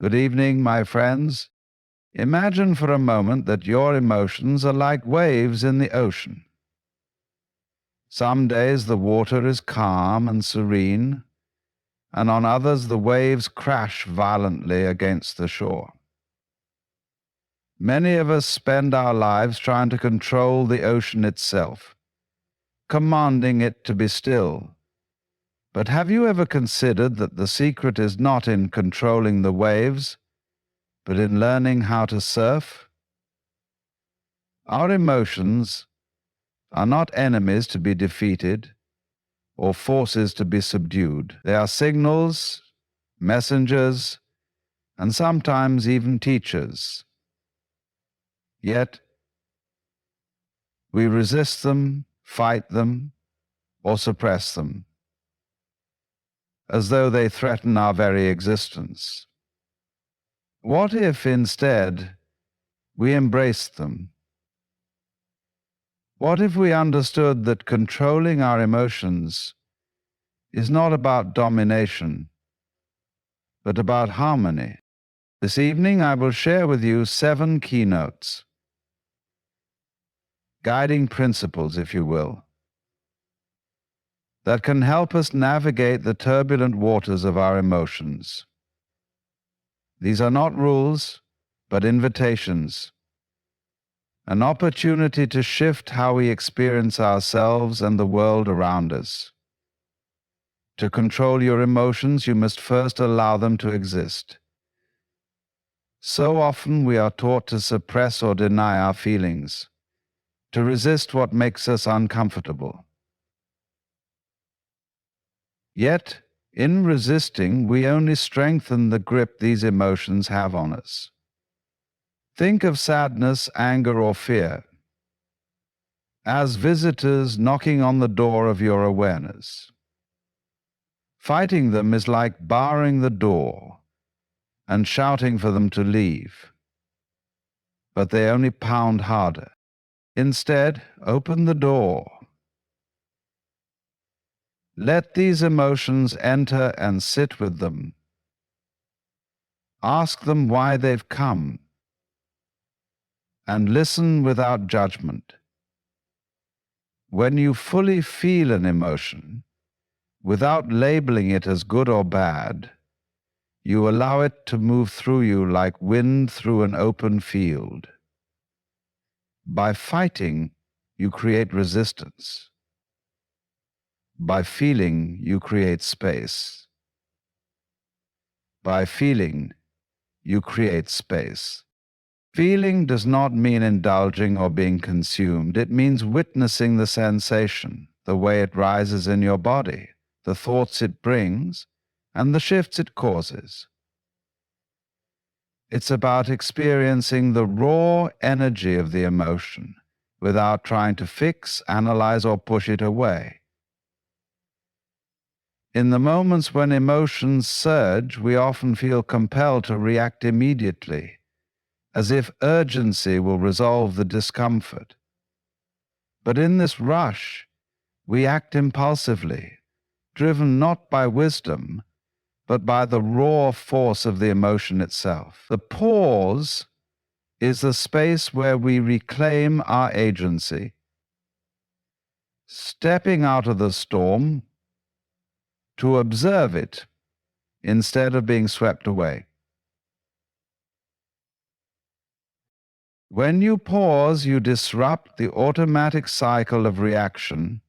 Good evening, my friends. Imagine for a moment that your emotions are like waves in the ocean. Some days the water is calm and serene, and on others the waves crash violently against the shore. Many of us spend our lives trying to control the ocean itself, commanding it to be still. But have you ever considered that the secret is not in controlling the waves, but in learning how to surf? Our emotions are not enemies to be defeated or forces to be subdued. They are signals, messengers, and sometimes even teachers. Yet, we resist them, fight them, or suppress them, as though they threaten our very existence. What if, instead, we embraced them? What if we understood that controlling our emotions is not about domination, but about harmony? This evening I will share with you 7 keynotes, guiding principles, if you will, that can help us navigate the turbulent waters of our emotions. These are not rules, but invitations, an opportunity to shift how we experience ourselves and the world around us. To control your emotions, you must first allow them to exist. So often we are taught to suppress or deny our feelings, to resist what makes us uncomfortable. Yet, in resisting, we only strengthen the grip these emotions have on us. Think of sadness, anger, or fear as visitors knocking on the door of your awareness. Fighting them is like barring the door and shouting for them to leave, but they only pound harder. Instead, open the door. Let these emotions enter and sit with them. Ask them why they've come, and listen without judgment. When you fully feel an emotion, without labeling it as good or bad, you allow it to move through you like wind through an open field. By fighting, you create resistance. By feeling, you create space. By feeling, you create space. Feeling does not mean indulging or being consumed. It means witnessing the sensation, the way it rises in your body, the thoughts it brings, and the shifts it causes. It's about experiencing the raw energy of the emotion without trying to fix, analyze, or push it away. In the moments when emotions surge, we often feel compelled to react immediately, as if urgency will resolve the discomfort. But in this rush, we act impulsively, driven not by wisdom, but by the raw force of the emotion itself. The pause is the space where we reclaim our agency, stepping out of the storm to observe it instead of being swept away. When you pause, you disrupt the automatic cycle of reaction.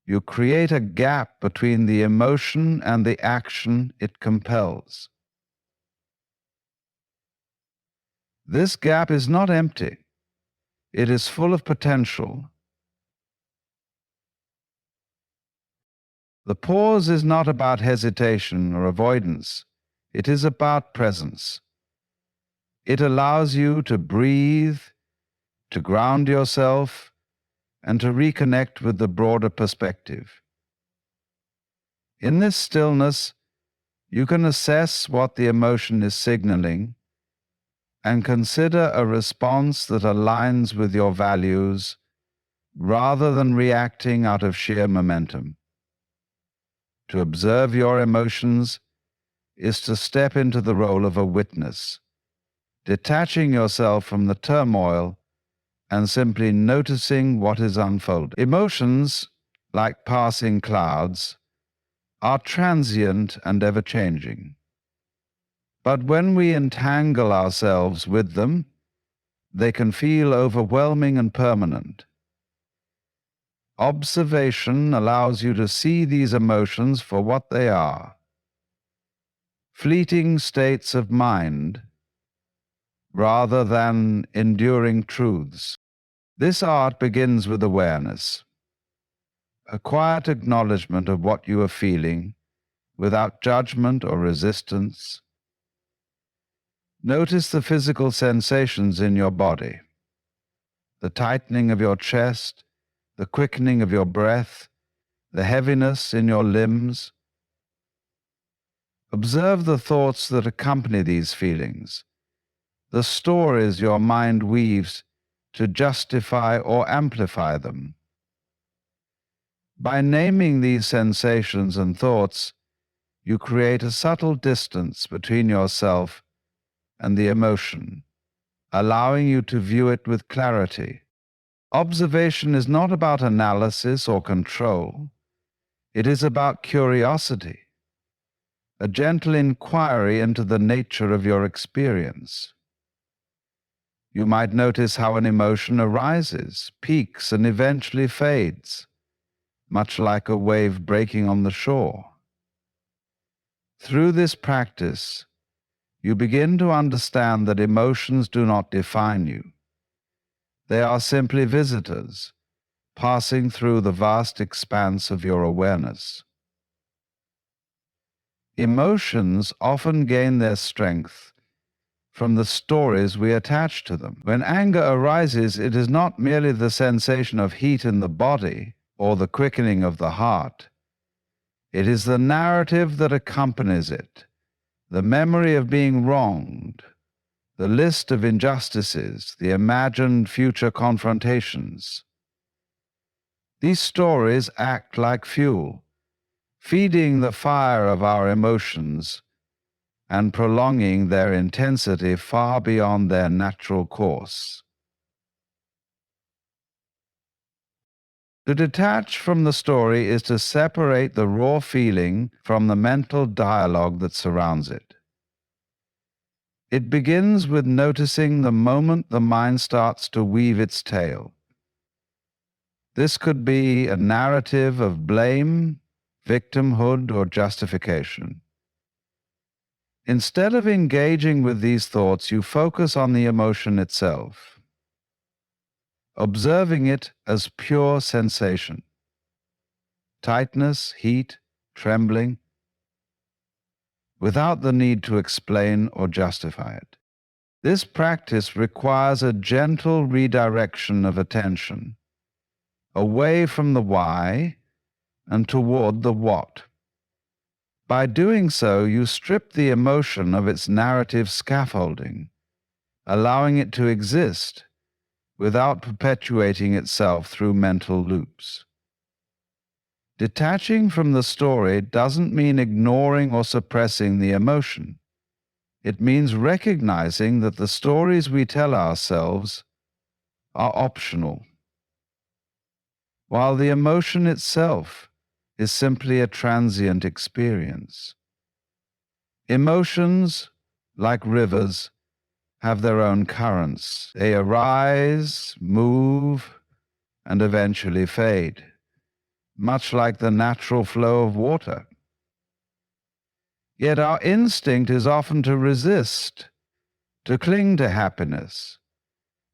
You create a gap between the emotion and the action it compels. This gap is not empty. It is full of potential. The pause is not about hesitation or avoidance. It is about presence. It allows you to breathe, to ground yourself, and to reconnect with the broader perspective. In this stillness, you can assess what the emotion is signaling and consider a response that aligns with your values rather than reacting out of sheer momentum. To observe your emotions is to step into the role of a witness, detaching yourself from the turmoil and simply noticing what is unfolding. Emotions, like passing clouds, are transient and ever-changing. But when we entangle ourselves with them, they can feel overwhelming and permanent. Observation allows you to see these emotions for what they are: fleeting states of mind rather than enduring truths. This art begins with awareness, a quiet acknowledgement of what you are feeling without judgment or resistance. Notice the physical sensations in your body, the tightening of your chest, the quickening of your breath, the heaviness in your limbs. Observe the thoughts that accompany these feelings, the stories your mind weaves to justify or amplify them. By naming these sensations and thoughts, you create a subtle distance between yourself and the emotion, allowing you to view it with clarity. Observation is not about analysis or control. It is about curiosity, a gentle inquiry into the nature of your experience. You might notice how an emotion arises, peaks, and eventually fades, much like a wave breaking on the shore. Through this practice, you begin to understand that emotions do not define you. They are simply visitors, passing through the vast expanse of your awareness. Emotions often gain their strength from the stories we attach to them. When anger arises, it is not merely the sensation of heat in the body or the quickening of the heart. It is the narrative that accompanies it, the memory of being wronged, the list of injustices, the imagined future confrontations. These stories act like fuel, feeding the fire of our emotions and prolonging their intensity far beyond their natural course. To detach from the story is to separate the raw feeling from the mental dialogue that surrounds it. It begins with noticing the moment the mind starts to weave its tale. This could be a narrative of blame, victimhood, or justification. Instead of engaging with these thoughts, you focus on the emotion itself, observing it as pure sensation: tightness, heat, trembling, without the need to explain or justify it. This practice requires a gentle redirection of attention, away from the why and toward the what. By doing so, you strip the emotion of its narrative scaffolding, allowing it to exist without perpetuating itself through mental loops. Detaching from the story doesn't mean ignoring or suppressing the emotion. It means recognizing that the stories we tell ourselves are optional, while the emotion itself is simply a transient experience. Emotions, like rivers, have their own currents. They arise, move, and eventually fade, much like the natural flow of water. Yet our instinct is often to resist, to cling to happiness,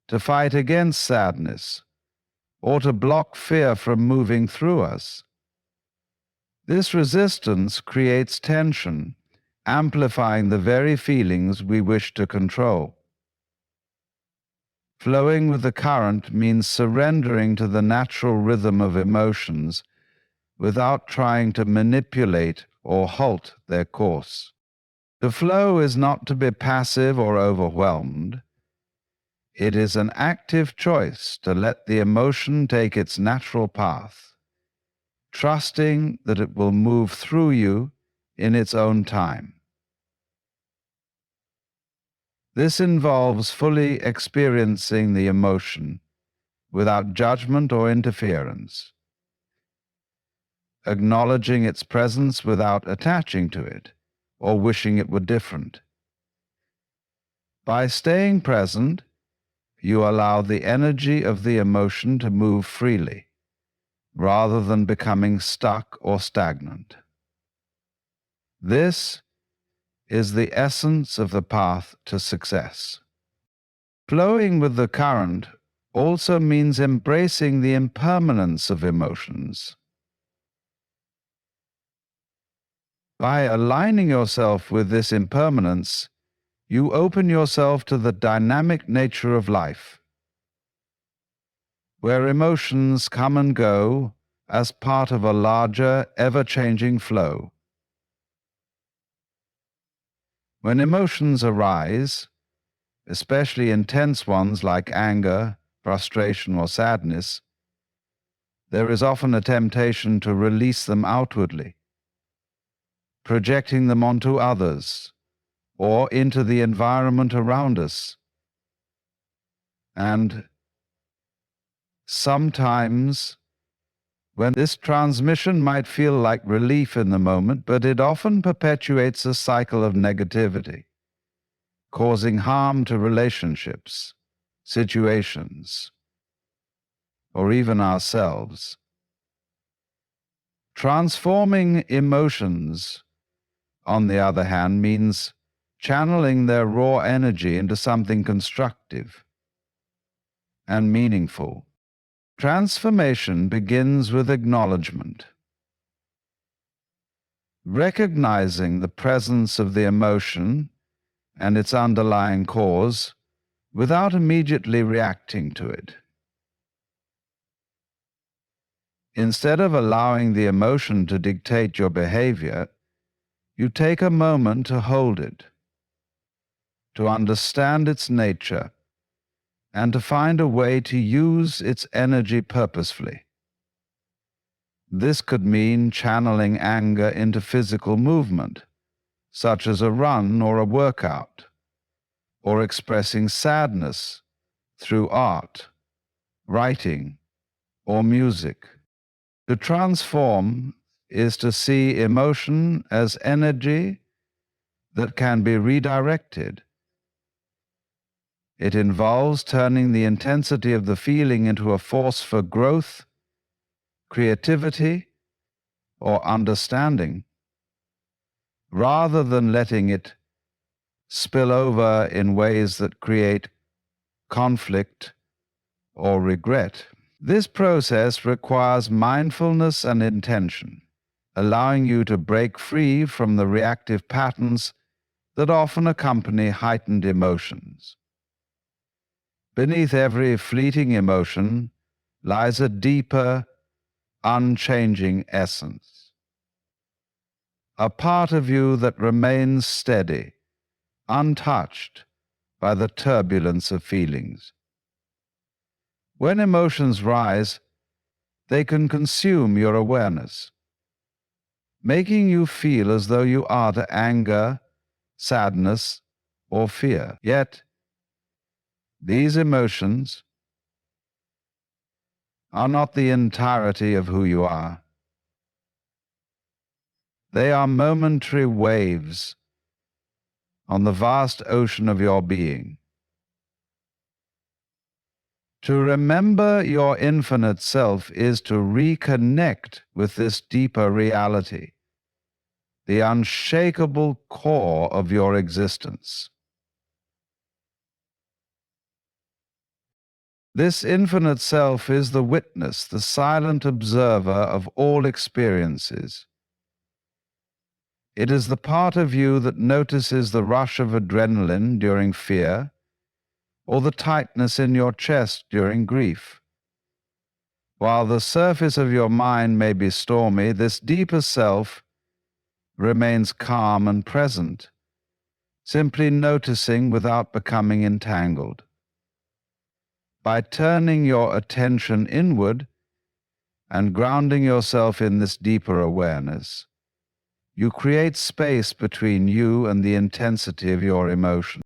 to fight against sadness, or to block fear from moving through us. This resistance creates tension, amplifying the very feelings we wish to control. Flowing with the current means surrendering to the natural rhythm of emotions without trying to manipulate or halt their course. To flow is not to be passive or overwhelmed. It is an active choice to let the emotion take its natural path, trusting that it will move through you in its own time. This involves fully experiencing the emotion without judgment or interference, acknowledging its presence without attaching to it or wishing it were different. By staying present, you allow the energy of the emotion to move freely, rather than becoming stuck or stagnant. This is the essence of the path to success. Flowing with the current also means embracing the impermanence of emotions. By aligning yourself with this impermanence, you open yourself to the dynamic nature of life, where emotions come and go as part of a larger, ever-changing flow. When emotions arise, especially intense ones like anger, frustration, or sadness, there is often a temptation to release them outwardly, projecting them onto others or into the environment around us. And sometimes, when this transmission might feel like relief in the moment, but it often perpetuates a cycle of negativity, causing harm to relationships, situations, or even ourselves. Transforming emotions, on the other hand, means channeling their raw energy into something constructive and meaningful. Transformation begins with acknowledgement. Recognizing the presence of the emotion and its underlying cause without immediately reacting to it. Instead of allowing the emotion to dictate your behavior, you take a moment to hold it, to understand its nature, and to find a way to use its energy purposefully. This could mean channeling anger into physical movement, such as a run or a workout, or expressing sadness through art, writing, or music. To transform is to see emotion as energy that can be redirected. It involves turning the intensity of the feeling into a force for growth, creativity, or understanding, rather than letting it spill over in ways that create conflict or regret. This process requires mindfulness and intention, allowing you to break free from the reactive patterns that often accompany heightened emotions. Beneath every fleeting emotion lies a deeper, unchanging essence, a part of you that remains steady, untouched by the turbulence of feelings. When emotions rise, they can consume your awareness, making you feel as though you are to anger, sadness, or fear. Yet, these emotions are not the entirety of who you are. They are momentary waves on the vast ocean of your being. To remember your infinite self is to reconnect with this deeper reality, the unshakable core of your existence. This infinite self is the witness, the silent observer of all experiences. It is the part of you that notices the rush of adrenaline during fear, or the tightness in your chest during grief. While the surface of your mind may be stormy, this deeper self remains calm and present, simply noticing without becoming entangled. By turning your attention inward and grounding yourself in this deeper awareness, you create space between you and the intensity of your emotion.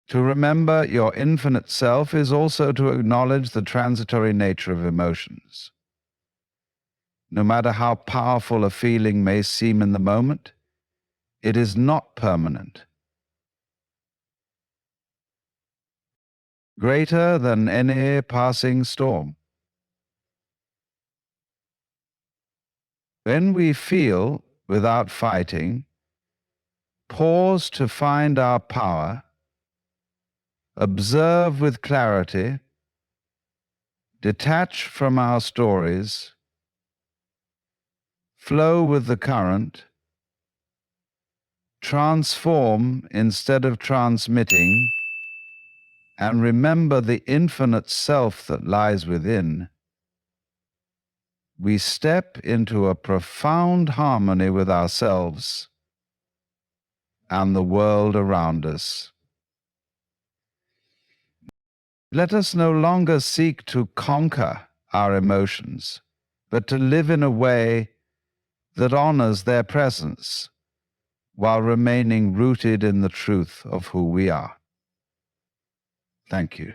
To remember your infinite self is also to acknowledge the transitory nature of emotions. No matter how powerful a feeling may seem in the moment, it is not permanent. Greater than any passing storm. When we feel without fighting, pause to find our power, observe with clarity, detach from our stories, flow with the current, transform instead of transmitting, and remember the infinite self that lies within, we step into a profound harmony with ourselves and the world around us. Let us no longer seek to conquer our emotions, but to live in a way that honors their presence while remaining rooted in the truth of who we are. Thank you.